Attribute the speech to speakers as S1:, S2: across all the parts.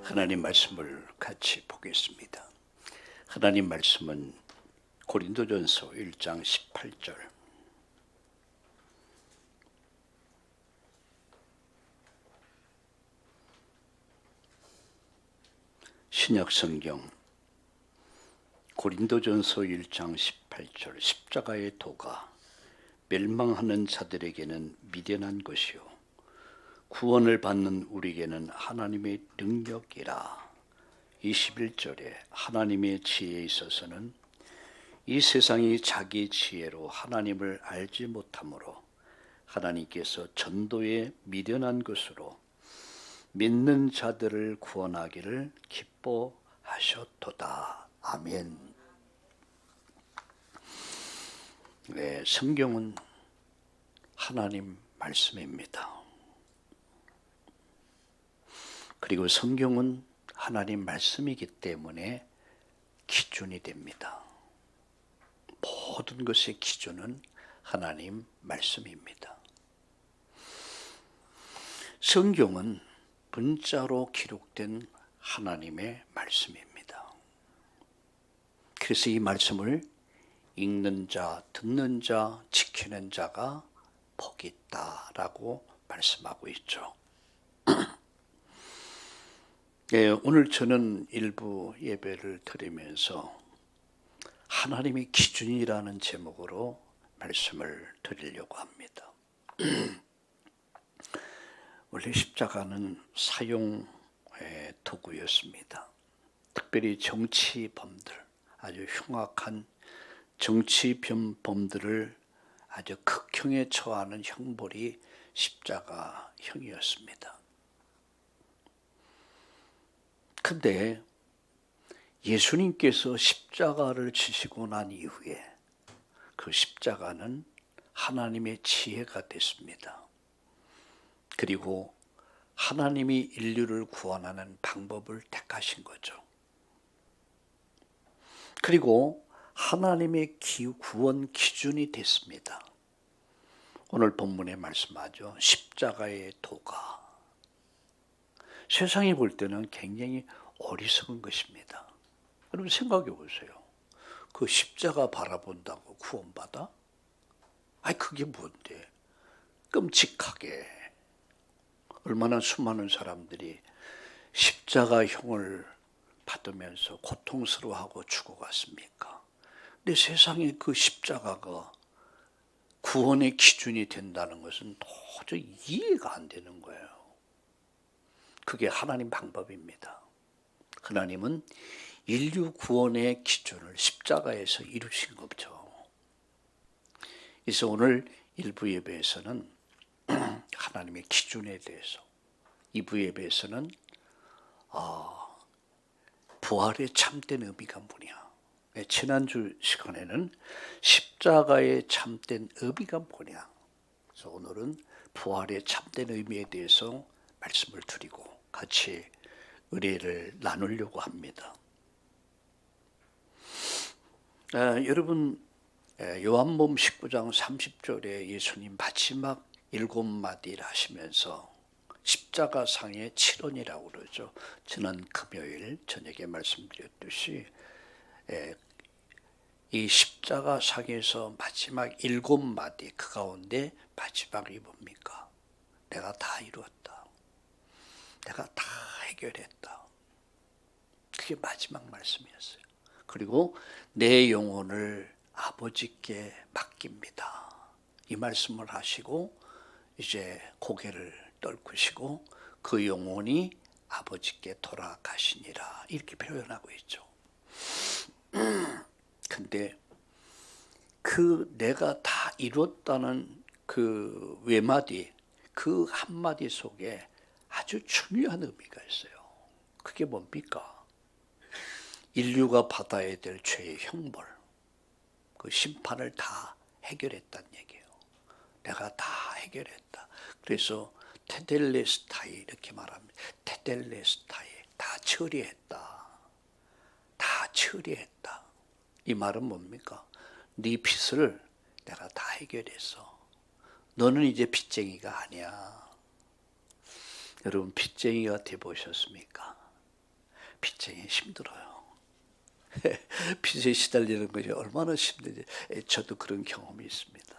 S1: 하나님 말씀을 같이 보겠습니다. 하나님 말씀은 고린도전서 1장 18절. 신약성경 고린도전서 1장 18절. 십자가의 도가 멸망하는 자들에게는 미련한 것이요 구원을 받는 우리에게는 하나님의 능력이라. 21절에 하나님의 지혜에 있어서는 이 세상이 자기 지혜로 하나님을 알지 못하므로 하나님께서 전도에 미련한 것으로 믿는 자들을 구원하기를 기뻐하셨도다. 아멘. 네, 성경은 하나님 말씀입니다. 그리고 성경은 하나님 말씀이기 때문에 기준이 됩니다. 모든 것의 기준은 하나님 말씀입니다. 성경은 문자로 기록된 하나님의 말씀입니다. 그래서 이 말씀을 읽는 자, 듣는 자, 지키는 자가 복이 있다라고 말씀하고 있죠. 네, 오늘 저는 일부 예배를 드리면서 하나님의 기준이라는 제목으로 말씀을 드리려고 합니다. 원래 십자가는 사용의 도구였습니다. 특별히 정치범들, 아주 흉악한 정치범들을 아주 극형에 처하는 형벌이 십자가형이었습니다. 근데 예수님께서 십자가를 지시고 난 이후에 그 십자가는 하나님의 지혜가 됐습니다. 그리고 하나님이 인류를 구원하는 방법을 택하신 거죠. 그리고 하나님의 구원 기준이 됐습니다. 오늘 본문에 말씀하죠. 십자가의 도가. 세상이 볼 때는 굉장히 어리석은 것입니다. 여러분 생각해 보세요. 그 십자가 바라본다고 구원받아? 아니 그게 뭔데? 끔찍하게 얼마나 수많은 사람들이 십자가형을 받으면서 고통스러워하고 죽어갔습니까? 근데 세상에 그 십자가가 구원의 기준이 된다는 것은 도저히 이해가 안 되는 거예요. 그게 하나님 방법입니다. 하나님은 인류 구원의 기준을 십자가에서 이루신 거죠. 그래서 오늘 일부 예배에서는 하나님의 기준에 대해서, 2부 예배에서는 부활의 참된 의미가 뭐냐. 지난주 시간에는 십자가의 참된 의미가 뭐냐. 그래서 오늘은 부활의 참된 의미에 대해서 말씀을 드리고 같이 의례를 나누려고 합니다. 여러분 요한복음 19장 30절에 예수님 마지막 7마디를 하시면서 십자가상의 7원이라고 그러죠. 지난 금요일 저녁에 말씀드렸듯이 이 십자가상에서 마지막 7마디 그 가운데 마지막이 뭡니까? 내가 다 이루었다. 내가 다 해결했다. 그게 마지막 말씀이었어요. 그리고 내 영혼을 아버지께 맡깁니다. 이 말씀을 하시고 이제 고개를 떨구시고 그 영혼이 아버지께 돌아가시니라 이렇게 표현하고 있죠. 근데 그 내가 다 이뤘다는 그 외마디, 그 한마디 속에 아주 중요한 의미가 있어요. 그게 뭡니까? 인류가 받아야 될 죄의 형벌, 그 심판을 다 해결했다는 얘기예요. 내가 다 해결했다. 그래서 테텔레스타이 이렇게 말합니다. 테텔레스타이, 다 처리했다. 다 처리했다. 이 말은 뭡니까? 네 빚을 내가 다 해결했어. 너는 이제 빚쟁이가 아니야. 여러분 빚쟁이가 돼보셨습니까? 빚쟁이 힘들어요. 빚에 시달리는 것이 얼마나 힘든지 저도 그런 경험이 있습니다.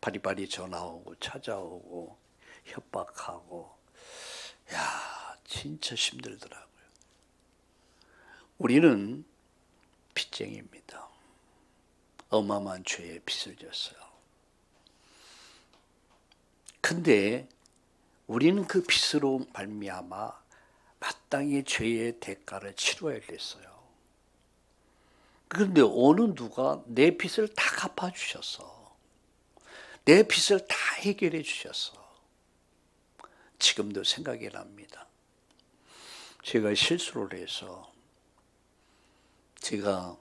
S1: 바리바리 전화 오고 찾아오고 협박하고 야 진짜 힘들더라고요. 우리는 빚쟁이입니다. 어마어마한 죄에 빚을 졌어요. 근데 우리는 그 빚으로 말미암아 마땅히 죄의 대가를 치러야 됐어요. 그런데 어느 누가 내 빚을 다 갚아주셨어. 내 빚을 다 해결해 주셨어. 지금도 생각이 납니다. 제가 실수를 해서 제가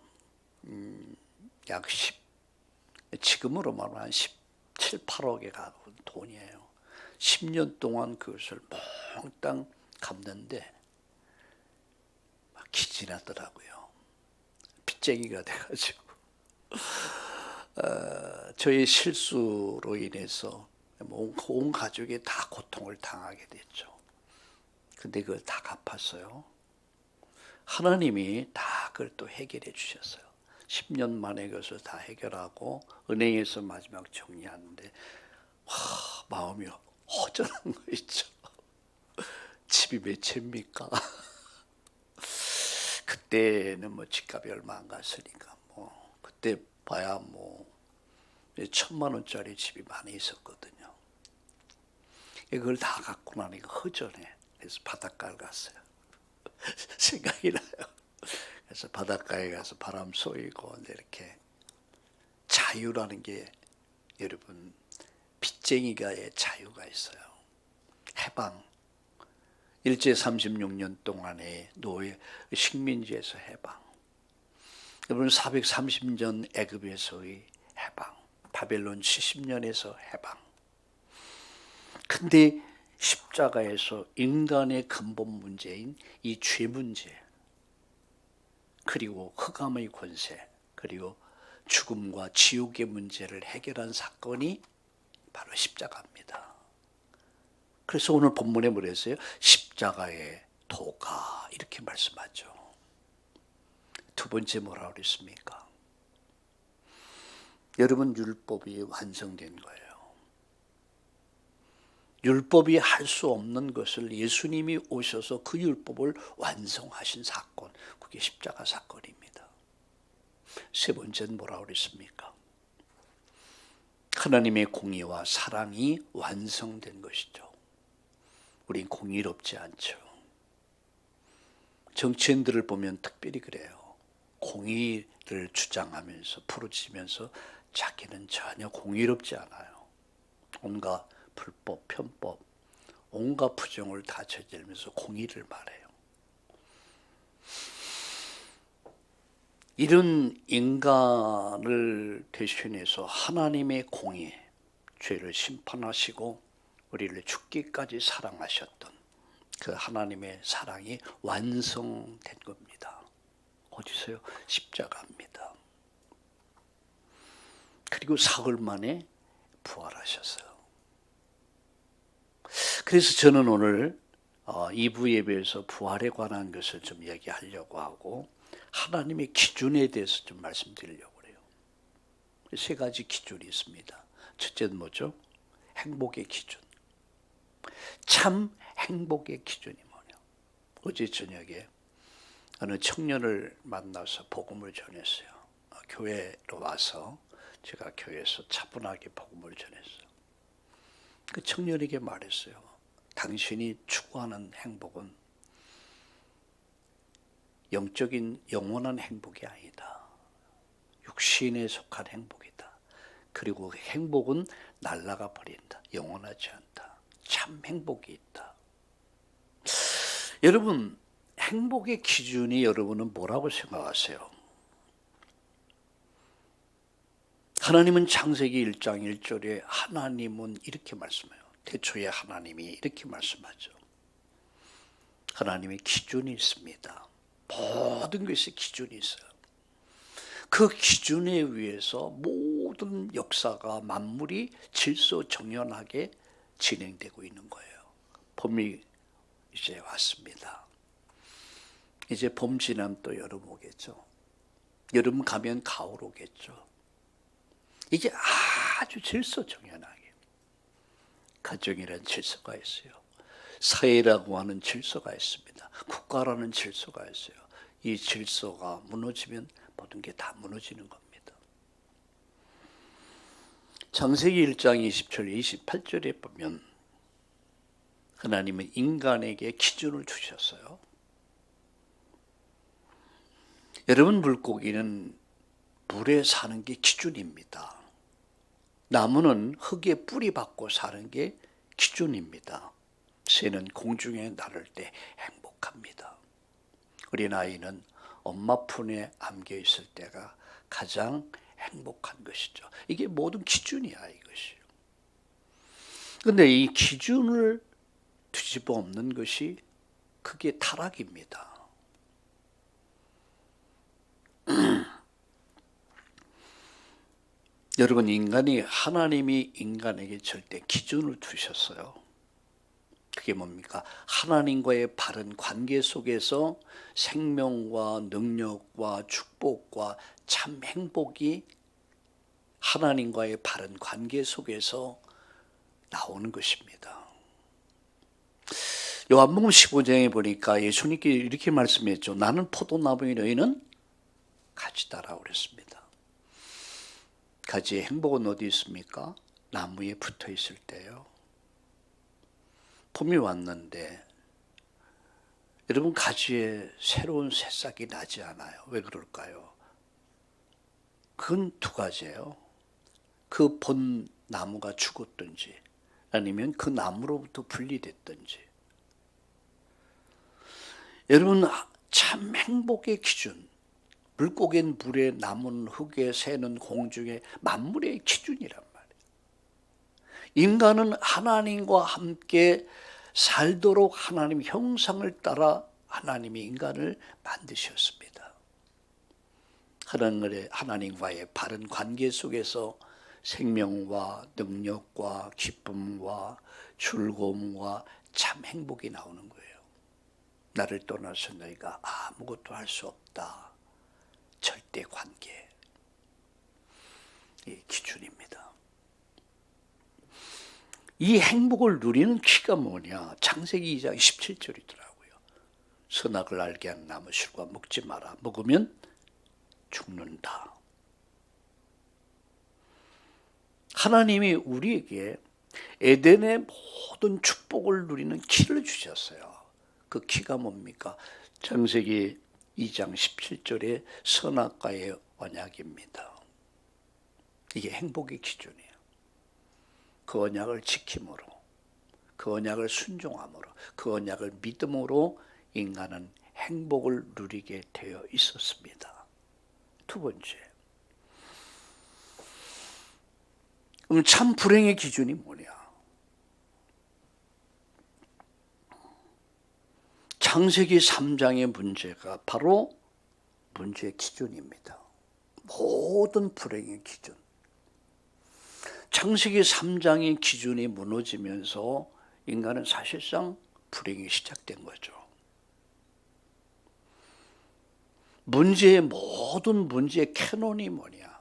S1: 약 10, 지금으로 말하면 한 17, 8억에 가까운 돈이에요. 10년 동안 그것을 몽땅 갚는데 막 기진하더라고요. 빚쟁이가 돼가지고 저의 실수로 인해서 온 가족이 다 고통을 당하게 됐죠. 근데 그걸 다 갚았어요. 하나님이 다 그걸 또 해결해 주셨어요. 10년 만에 그것을 다 해결하고 은행에서 마지막 정리하는데 마음이 허전한 거 있죠. 집이 몇 채입니까? 그때는 뭐 집값이 얼마 안 갔으니까 뭐 그때 봐야 뭐 1,000만 원짜리 집이 많이 있었거든요. 그걸 다 갖고 나니까 허전해. 그래서 바닷가를 갔어요. 생각이 나요. 그래서 바닷가에 가서 바람 쏘이고 이렇게 자유라는 게 여러분 빚쟁이가의 자유가 있어요. 해방. 일제 36년 동안의 노예 식민지에서 해방. 여러분 430년 애굽에서의 해방. 바벨론 70년에서 해방. 근데 십자가에서 인간의 근본 문제인 이 죄 문제, 그리고 흑암의 권세, 그리고 죽음과 지옥의 문제를 해결한 사건이 바로 십자가입니다. 그래서 오늘 본문에 뭐라 했어요? 십자가의 도가 이렇게 말씀하죠. 두 번째 뭐라고 그랬습니까? 여러분 율법이 완성된 거예요. 율법이 할 수 없는 것을 예수님이 오셔서 그 율법을 완성하신 사건, 그게 십자가 사건입니다. 세 번째는 뭐라고 그랬습니까? 하나님의 공의와 사랑이 완성된 것이죠. 우린 공의롭지 않죠. 정치인들을 보면 특별히 그래요. 공의를 주장하면서 부르짖으면서 자기는 전혀 공의롭지 않아요. 온갖 불법, 편법, 온갖 부정을 다 저지르면서 공의를 말해요. 이런 인간을 대신해서 하나님의 공의, 죄를 심판하시고 우리를 죽기까지 사랑하셨던 그 하나님의 사랑이 완성된 겁니다. 어디서요? 십자가입니다. 그리고 사흘 만에 부활하셨어요. 그래서 저는 오늘 2부 예배에서 부활에 관한 것을 좀 얘기하려고 하고 하나님의 기준에 대해서 좀 말씀드리려고 해요. 세 가지 기준이 있습니다. 첫째는 뭐죠? 행복의 기준. 참 행복의 기준이 뭐냐? 어제 저녁에 어느 청년을 만나서 복음을 전했어요. 교회로 와서 제가 교회에서 차분하게 복음을 전했어요. 그 청년에게 말했어요. 당신이 추구하는 행복은 영적인 영원한 행복이 아니다. 육신에 속한 행복이다. 그리고 행복은 날아가 버린다. 영원하지 않다. 참 행복이 있다. 여러분, 행복의 기준이 여러분은 뭐라고 생각하세요? 하나님은 창세기 1장 1절에 하나님은 이렇게 말씀해요. 태초에 하나님이 이렇게 말씀하죠. 하나님의 기준이 있습니다. 모든 것에 기준이 있어요. 그 기준에 의해서 모든 역사가 만물이 질서정연하게 진행되고 있는 거예요. 봄이 이제 왔습니다. 이제 봄 지나면 또 여름 오겠죠. 여름 가면 가을 오겠죠. 이게 아주 질서정연하게 가정이라는 질서가 있어요. 사회라고 하는 질서가 있습니다. 국가라는 질서가 있어요. 이 질서가 무너지면 모든 게 다 무너지는 겁니다. 창세기 1장 20절 28절에 보면 하나님은 인간에게 기준을 주셨어요. 여러분, 물고기는 물에 사는 게 기준입니다. 나무는 흙에 뿌리 박고 사는 게 기준입니다. 새는 공중에 나를 때 행복합니다. 어린아이는 엄마 품에 안겨 있을 때가 가장 행복한 것이죠. 이게 모든 기준이야, 이것이. 그런데 이 기준을 뒤집어 엎는 것이 그게 타락입니다. 여러분, 하나님이 인간에게 절대 기준을 두셨어요. 그게 뭡니까? 하나님과의 바른 관계 속에서 생명과 능력과 축복과 참 행복이 하나님과의 바른 관계 속에서 나오는 것입니다. 요한복음 15장에 보니까 예수님께 이렇게 말씀했죠. 나는 포도나무인 너희는 가지다라고 그랬습니다. 가지의 행복은 어디 있습니까? 나무에 붙어 있을 때요. 봄이 왔는데 여러분, 가지에 새로운 새싹이 나지 않아요. 왜 그럴까요? 그건 두 가지예요. 그 본 나무가 죽었든지 아니면 그 나무로부터 분리됐든지. 여러분, 참 행복의 기준, 물고기는 물에, 나무는 흙에, 새는 공중에, 만물의 기준이란 말이에요. 인간은 하나님과 함께 살도록 하나님 형상을 따라 하나님이 인간을 만드셨습니다. 하나님과의 바른 관계 속에서 생명과 능력과 기쁨과 즐거움과 참 행복이 나오는 거예요. 나를 떠나서 너희가 아무것도 할 수 없다. 절대 관계. 이 기준입니다. 이 행복을 누리는 키가 뭐냐? 창세기 2장 17절이더라고요. 선악을 알게 하는 나무 실과 먹지 마라. 먹으면 죽는다. 하나님이 우리에게 에덴의 모든 축복을 누리는 키를 주셨어요. 그 키가 뭡니까? 창세기 2장 17절의 선악과의 언약입니다. 이게 행복의 기준이에요. 그 언약을 지킴으로, 그 언약을 순종함으로, 그 언약을 믿음으로 인간은 행복을 누리게 되어 있었습니다. 두 번째, 그럼 참 불행의 기준이 뭐냐? 창세기 3장의 문제가 바로 문제의 기준입니다. 모든 불행의 기준. 창세기 3장의 기준이 무너지면서 인간은 사실상 불행이 시작된 거죠. 모든 문제의 캐논이 뭐냐?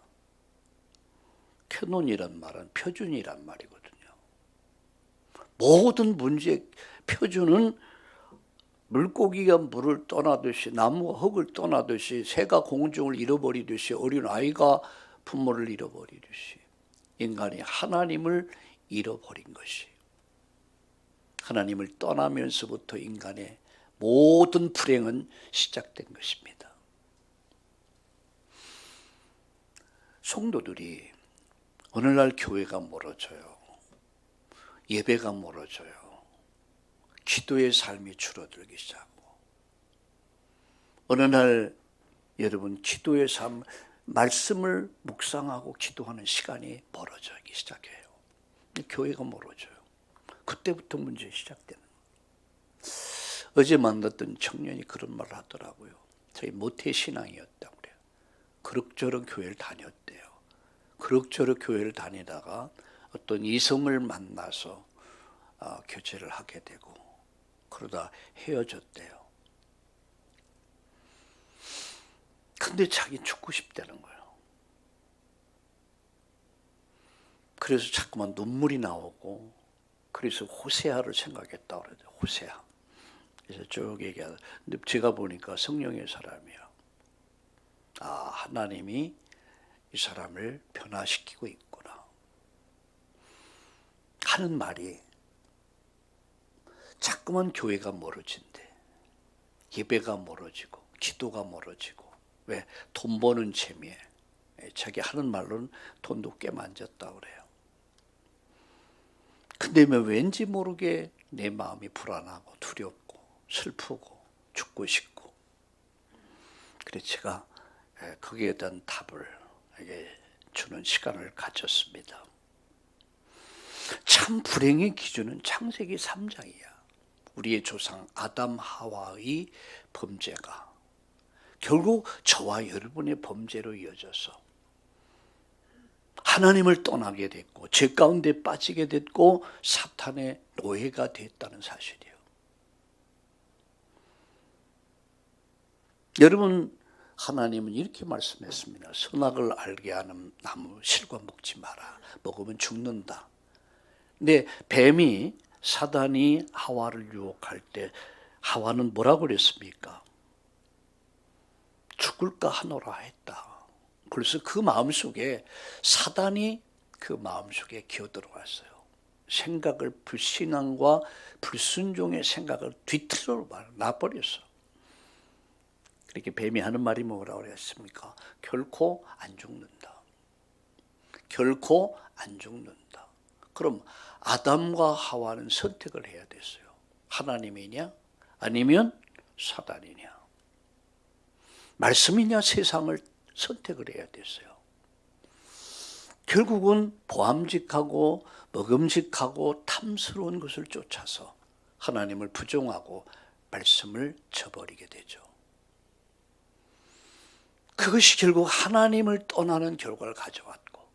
S1: 캐논이란 말은 표준이란 말이거든요. 모든 문제의 표준은 물고기가 물을 떠나듯이, 나무가 흙을 떠나듯이, 새가 공중을 잃어버리듯이, 어린아이가 부모를 잃어버리듯이 인간이 하나님을 잃어버린 것이, 하나님을 떠나면서부터 인간의 모든 불행은 시작된 것입니다. 성도들이 오늘날 교회가 멀어져요. 예배가 멀어져요. 기도의 삶이 줄어들기 시작하고, 어느 날 여러분 기도의 삶, 말씀을 묵상하고 기도하는 시간이 멀어지기 시작해요. 교회가 멀어져요. 그때부터 문제 시작되는 거예요. 어제 만났던 청년이 그런 말을 하더라고요. 저희 모태신앙이었다고 그래요. 그럭저럭 교회를 다녔대요. 그럭저럭 교회를 다니다가 어떤 이성을 만나서 교제를 하게 되고 그러다 헤어졌대요. 근데 자기 죽고 싶다는 거예요. 그래서 자꾸만 눈물이 나오고, 그래서 호세아를 생각했다고 그러죠. 호세아. 그래서 쭉 얘기하다. 근데 제가 보니까 성령의 사람이야. 아, 하나님이 이 사람을 변화시키고 있구나 하는 말이, 자꾸만 교회가 멀어진대. 예배가 멀어지고 기도가 멀어지고. 왜? 돈 버는 재미에. 자기 하는 말로는 돈도 꽤 만졌다고 그래요. 근데 왠지 모르게 내 마음이 불안하고 두렵고 슬프고 죽고 싶고. 그래서 제가 거기에 대한 답을 주는 시간을 가졌습니다. 참 불행의 기준은 창세기 3장이야. 우리의 조상 아담 하와의 범죄가 결국 저와 여러분의 범죄로 이어져서 하나님을 떠나게 됐고, 죄 가운데 빠지게 됐고, 사탄의 노예가 됐다는 사실이에요. 여러분, 하나님은 이렇게 말씀했습니다. 선악을 알게 하는 나무 실과 먹지 마라. 먹으면 죽는다. 근데 뱀이, 사단이 하와를 유혹할 때 하와는 뭐라고 그랬습니까? 죽을까 하노라 했다. 그래서 그 마음속에 사단이 그 마음속에 기어들어왔어요. 생각을, 불신앙과 불순종의 생각을 뒤틀어 놔버렸어. 그렇게 뱀이 하는 말이 뭐라고 그랬습니까? 결코 안 죽는다. 결코 안 죽는다. 그럼 아담과 하와는 선택을 해야 됐어요. 하나님이냐 아니면 사단이냐, 말씀이냐 세상을 선택을 해야 됐어요. 결국은 보암직하고 먹음직하고 탐스러운 것을 쫓아서 하나님을 부정하고 말씀을 저버리게 되죠. 그것이 결국 하나님을 떠나는 결과를 가져왔고,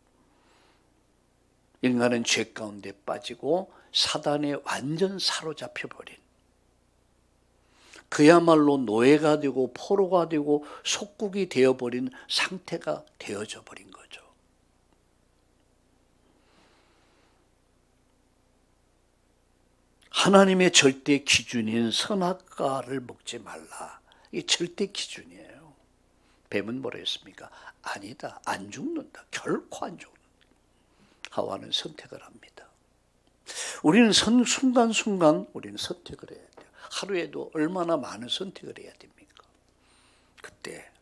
S1: 인간은 죄 가운데 빠지고 사단에 완전 사로잡혀 버린, 그야말로 노예가 되고 포로가 되고 속국이 되어버린 상태가 되어져 버린 거죠. 하나님의 절대 기준인 선악과를 먹지 말라. 이게 절대 기준이에요. 뱀은 뭐라 했습니까? 아니다. 안 죽는다. 결코 안 죽는다. 하와는 선택을 합니다. 우리는 순간순간 우리는 선택을 해야 돼요. 하루에도 얼마나 많은 선택을 해야 됩니까? 그때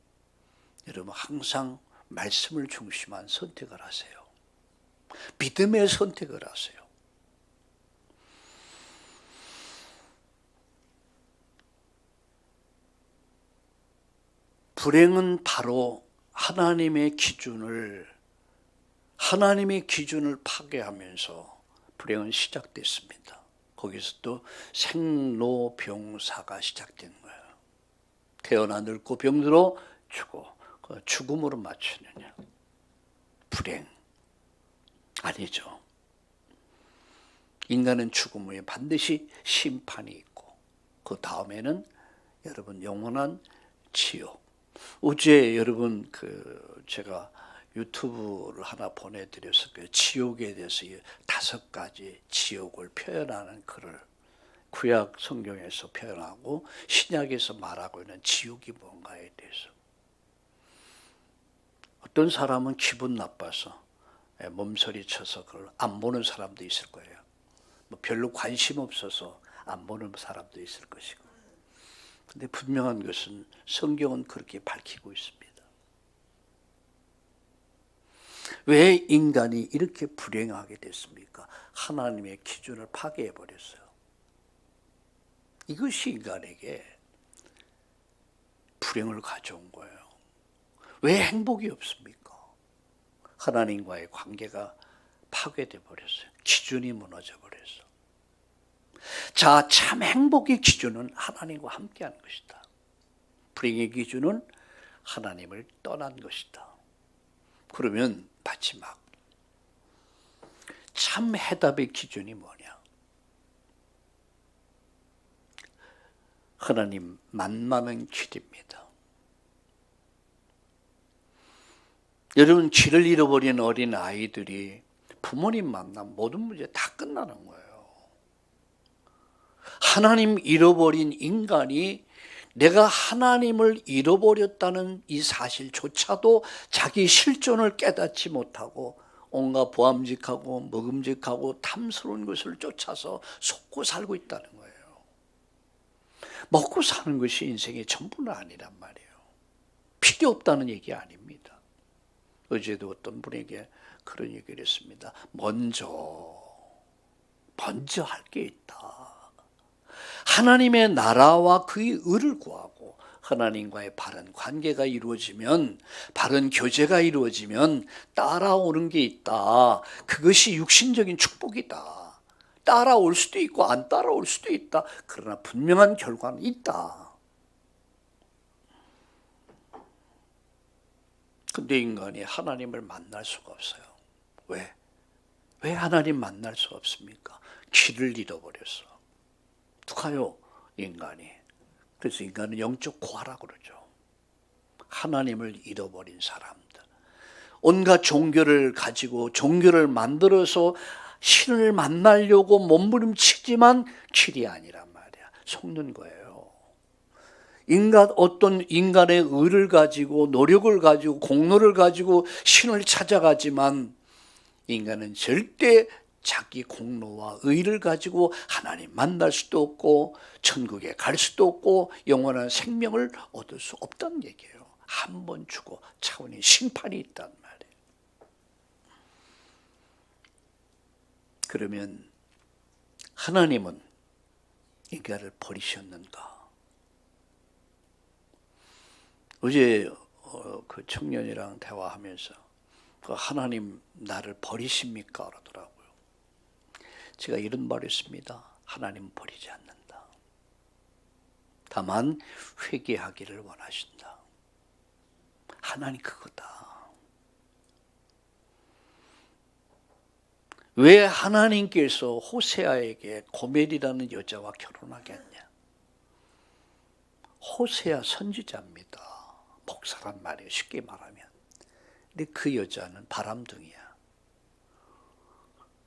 S1: 여러분 항상 말씀을 중심한 선택을 하세요. 믿음의 선택을 하세요. 불행은 바로 하나님의 기준을 파괴하면서 불행은 시작됐습니다. 거기서 또 생로병사가 시작된 거예요. 태어나 늙고 병들어 죽어. 그 죽음으로 맞추느냐? 불행 아니죠. 인간은 죽음 후에 반드시 심판이 있고, 그 다음에는 여러분 영원한 지옥. 어제 여러분 제가 유튜브를 하나 보내드려서 지옥에 대해서 5가지 지옥을 표현하는 글을 구약 성경에서 표현하고 신약에서 말하고 있는 지옥이 뭔가에 대해서. 어떤 사람은 기분 나빠서 몸서리 쳐서 그걸 안 보는 사람도 있을 거예요. 별로 관심 없어서 안 보는 사람도 있을 것이고. 근데 분명한 것은 성경은 그렇게 밝히고 있습니다. 왜 인간이 이렇게 불행하게 됐습니까? 하나님의 기준을 파괴해버렸어요. 이것이 인간에게 불행을 가져온 거예요. 왜 행복이 없습니까? 하나님과의 관계가 파괴돼 버렸어요. 기준이 무너져 버렸어. 자, 참 행복의 기준은 하나님과 함께하는 것이다. 불행의 기준은 하나님을 떠난 것이다. 그러면 마지막 참 해답의 기준이 뭐냐? 하나님 만나는 길입니다. 여러분, 길을 잃어버린 어린 아이들이 부모님 만나면 모든 문제 다 끝나는 거예요. 하나님 잃어버린 인간이 내가 하나님을 잃어버렸다는 이 사실조차도 자기 실존을 깨닫지 못하고 온갖 보암직하고 먹음직하고 탐스러운 것을 쫓아서 속고 살고 있다는 거예요. 먹고 사는 것이 인생의 전부는 아니란 말이에요. 필요 없다는 얘기 아닙니다. 어제도 어떤 분에게 그런 얘기를 했습니다. 먼저 할 게 있다. 하나님의 나라와 그의 의를 구하고 하나님과의 바른 관계가 이루어지면, 바른 교제가 이루어지면 따라오는 게 있다. 그것이 육신적인 축복이다. 따라올 수도 있고 안 따라올 수도 있다. 그러나 분명한 결과는 있다. 근데 인간이 하나님을 만날 수가 없어요. 왜? 왜 하나님 만날 수가 없습니까? 길을 잃어버렸어. 누가요? 인간이. 그래서 인간은 영적 고아라고 그러죠. 하나님을 잃어버린 사람들. 온갖 종교를 가지고 종교를 만들어서 신을 만나려고 몸부림치지만 길이 아니란 말이야. 속는 거예요. 어떤 인간의 의를 가지고 노력을 가지고 공로를 가지고 신을 찾아가지만 인간은 절대 자기 공로와 의를 가지고 하나님 만날 수도 없고 천국에 갈 수도 없고 영원한 생명을 얻을 수 없다는 얘기예요. 한 번 주고 차원의 심판이 있단 말이에요. 그러면 하나님은 인간을 버리셨는가? 어제 그 청년이랑 대화하면서 하나님 나를 버리십니까? 그러더라고요. 제가 이런 말을 했습니다. 하나님 버리지 않는다. 다만 회개하기를 원하신다. 하나님 그거다. 왜 하나님께서 호세아에게 고멜이라는 여자와 결혼하게 했냐? 호세아 선지자입니다. 목사란 말이에요. 쉽게 말하면. 근데 그 여자는 바람둥이야.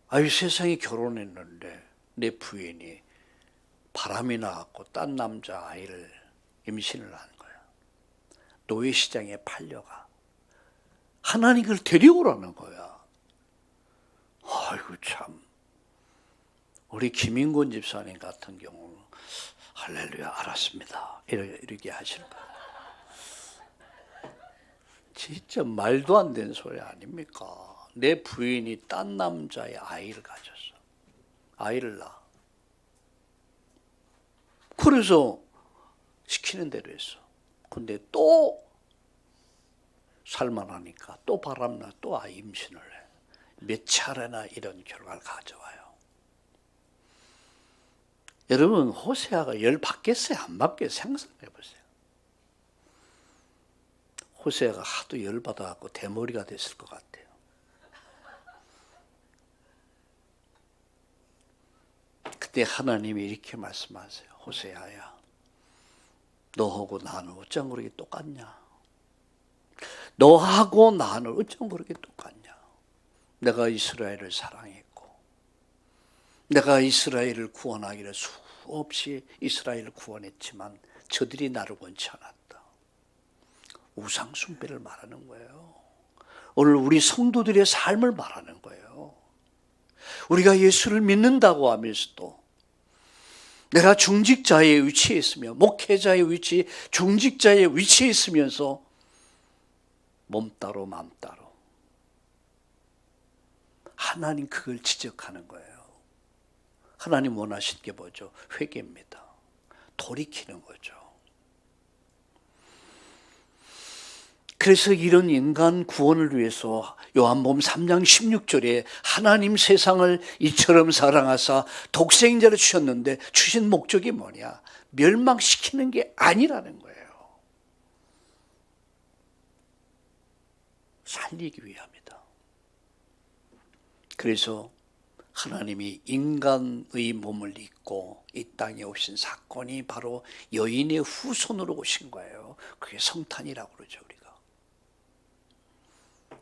S1: 아유, 세상에 결혼했는데 내 부인이 바람이 나갖고 딴 남자 아이를 임신을 하는 거야. 노예시장에 팔려가. 하나님 그걸 데려오라는 거야. 아이고 참. 우리 김인곤 집사님 같은 경우는 할렐루야 알았습니다. 이렇게 하시는 거야. 진짜 말도 안 되는 소리 아닙니까? 내 부인이 딴 남자의 아이를 가졌어. 아이를 낳아. 그래서 시키는 대로 했어. 근데 또 살만하니까 또 바람나 또 아이 임신을 해. 몇 차례나 이런 결과를 가져와요. 여러분 호세아가 열 받겠어요? 안 받겠어요? 상상해 보세요. 호세아가 하도 열 받아갖고 대머리가 됐을 것 같아요. 그때 하나님이 이렇게 말씀하세요. 호세아야, 너하고 나는 어쩜 그렇게 똑같냐? 너하고 나는 어쩜 그렇게 똑같냐? 내가 이스라엘을 사랑했고 내가 이스라엘을 구원하기를 수없이 이스라엘을 구원했지만 저들이 나를 원치 않았다. 우상 숭배를 말하는 거예요. 오늘 우리 성도들의 삶을 말하는 거예요. 우리가 예수를 믿는다고 하면서도 내가 중직자의 위치에 있으며 목회자의 위치, 중직자의 위치에 있으면서 몸 따로 맘 따로 하나님 그걸 지적하는 거예요. 하나님 원하시는 게 뭐죠? 회개입니다. 돌이키는 거죠. 그래서 이런 인간 구원을 위해서 요한복음 3장 16절에 하나님 세상을 이처럼 사랑하사 독생자를 주셨는데 주신 목적이 뭐냐? 멸망시키는 게 아니라는 거예요. 살리기 위함이다. 그래서 하나님이 인간의 몸을 입고 이 땅에 오신 사건이 바로 여인의 후손으로 오신 거예요. 그게 성탄이라고 그러죠, 우리가.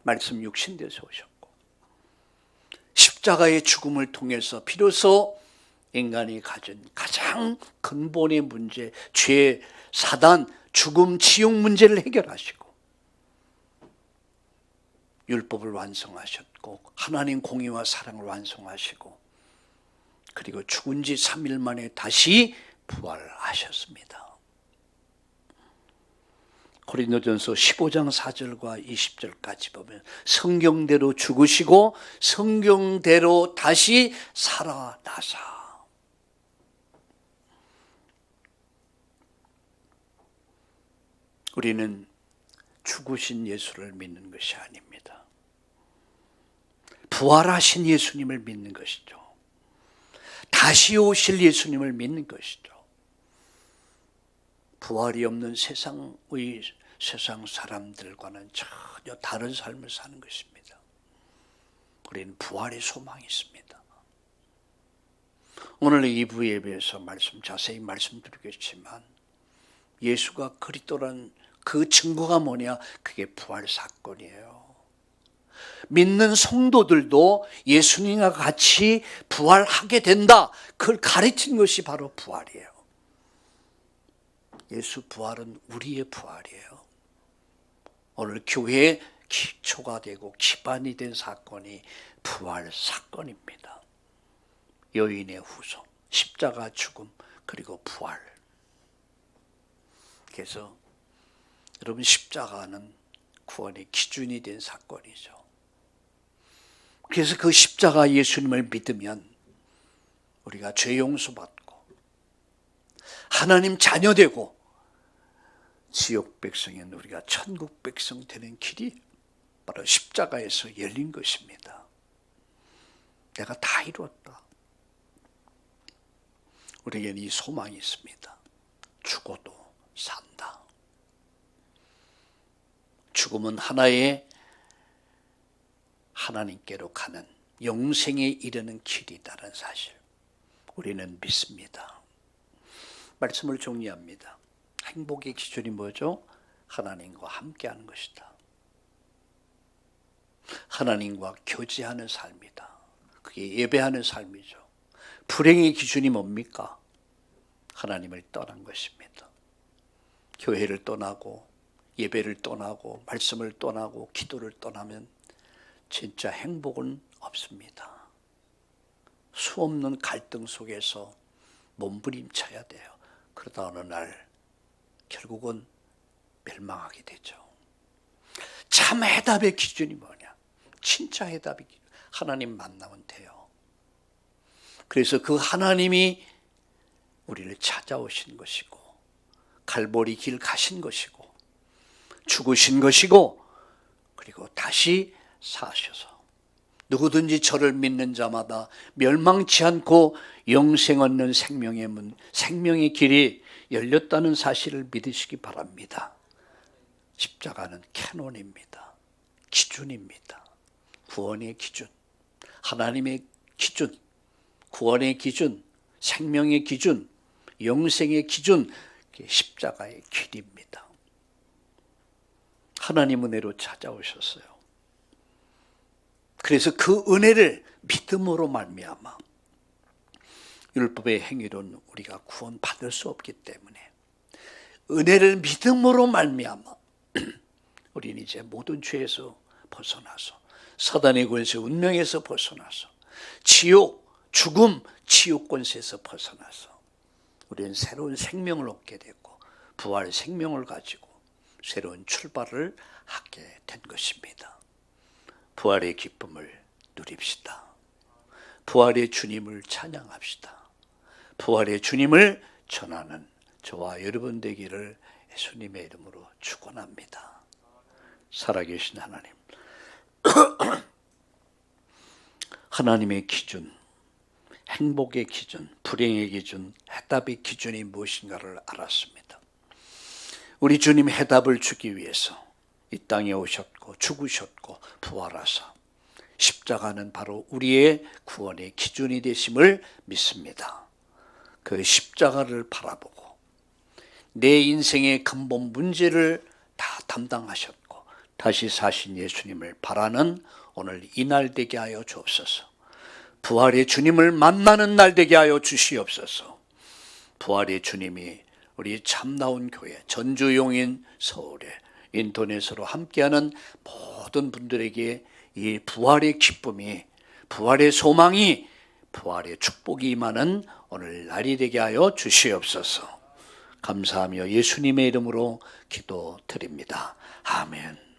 S1: 말씀 육신돼서 오셨고 십자가의 죽음을 통해서 비로소 인간이 가진 가장 근본의 문제, 죄, 사단, 죽음, 지옥 문제를 해결하시고 율법을 완성하셨고 하나님 공의와 사랑을 완성하시고 그리고 죽은 지 3일 만에 다시 부활하셨습니다. 고린도전서 15장 4절과 20절까지 보면 성경대로 죽으시고 성경대로 다시 살아나사 우리는 죽으신 예수를 믿는 것이 아닙니다. 부활하신 예수님을 믿는 것이죠. 다시 오실 예수님을 믿는 것이죠. 부활이 없는 세상 사람들과는 전혀 다른 삶을 사는 것입니다. 우리는 부활의 소망이 있습니다. 오늘 2부 예배에서 자세히 말씀드리겠지만 예수가 그리스도란 그 증거가 뭐냐? 그게 부활 사건이에요. 믿는 성도들도 예수님과 같이 부활하게 된다. 그걸 가르친 것이 바로 부활이에요. 예수 부활은 우리의 부활이에요. 오늘 교회의 기초가 되고 기반이 된 사건이 부활 사건입니다. 여인의 후손, 십자가 죽음, 그리고 부활. 그래서 여러분 십자가는 구원의 기준이 된 사건이죠. 그래서 그 십자가 예수님을 믿으면 우리가 죄 용서받고 하나님 자녀 되고 지옥 백성인 우리가 천국 백성 되는 길이 바로 십자가에서 열린 것입니다. 내가 다 이루었다. 우리에게는 이 소망이 있습니다. 죽어도 산다. 죽음은 하나의 하나님께로 가는 영생에 이르는 길이다라는 사실 우리는 믿습니다. 말씀을 정리합니다. 행복의 기준이 뭐죠? 하나님과 함께하는 것이다. 하나님과 교제하는 삶이다. 그게 예배하는 삶이죠. 불행의 기준이 뭡니까? 하나님을 떠난 것입니다. 교회를 떠나고 예배를 떠나고 말씀을 떠나고 기도를 떠나면 진짜 행복은 없습니다. 수없는 갈등 속에서 몸부림쳐야 돼요. 그러다 어느 날 결국은 멸망하게 되죠. 참 해답의 기준이 뭐냐? 진짜 해답이 하나님 만나면 돼요. 그래서 그 하나님이 우리를 찾아오신 것이고 갈보리 길 가신 것이고 죽으신 것이고 그리고 다시 사셔서 누구든지 저를 믿는 자마다 멸망치 않고 영생 얻는 생명의 문, 생명의 길이 열렸다는 사실을 믿으시기 바랍니다. 십자가는 캐논입니다. 기준입니다. 구원의 기준, 하나님의 기준, 구원의 기준, 생명의 기준, 영생의 기준, 십자가의 길입니다. 하나님 은혜로 찾아오셨어요. 그래서 그 은혜를 믿음으로 말미암아 율법의 행위로는 우리가 구원받을 수 없기 때문에 은혜를 믿음으로 말미암아 우리는 이제 모든 죄에서 벗어나서 사단의 권세 운명에서 벗어나서 지옥, 죽음, 지옥 권세에서 벗어나서 우리는 새로운 생명을 얻게 되고 부활 생명을 가지고 새로운 출발을 하게 된 것입니다. 부활의 기쁨을 누립시다. 부활의 주님을 찬양합시다. 부활의 주님을 전하는 저와 여러분 되기를 예수님의 이름으로 축원합니다. 살아계신 하나님, 하나님의 기준, 행복의 기준, 불행의 기준, 해답의 기준이 무엇인가를 알았습니다. 우리 주님 해답을 주기 위해서 이 땅에 오셨고 죽으셨고 부활하사 십자가는 바로 우리의 구원의 기준이 되심을 믿습니다. 그 십자가를 바라보고 내 인생의 근본 문제를 다 담당하셨고 다시 사신 예수님을 바라는 오늘 이날 되게 하여 주옵소서. 부활의 주님을 만나는 날 되게 하여 주시옵소서. 부활의 주님이 우리 참나온 교회, 전주, 용인, 서울에, 인터넷으로 함께하는 모든 분들에게 이 부활의 기쁨이, 부활의 소망이, 부활의 축복이 임하는 오늘 날이 되게 하여 주시옵소서. 감사하며 예수님의 이름으로 기도드립니다. 아멘.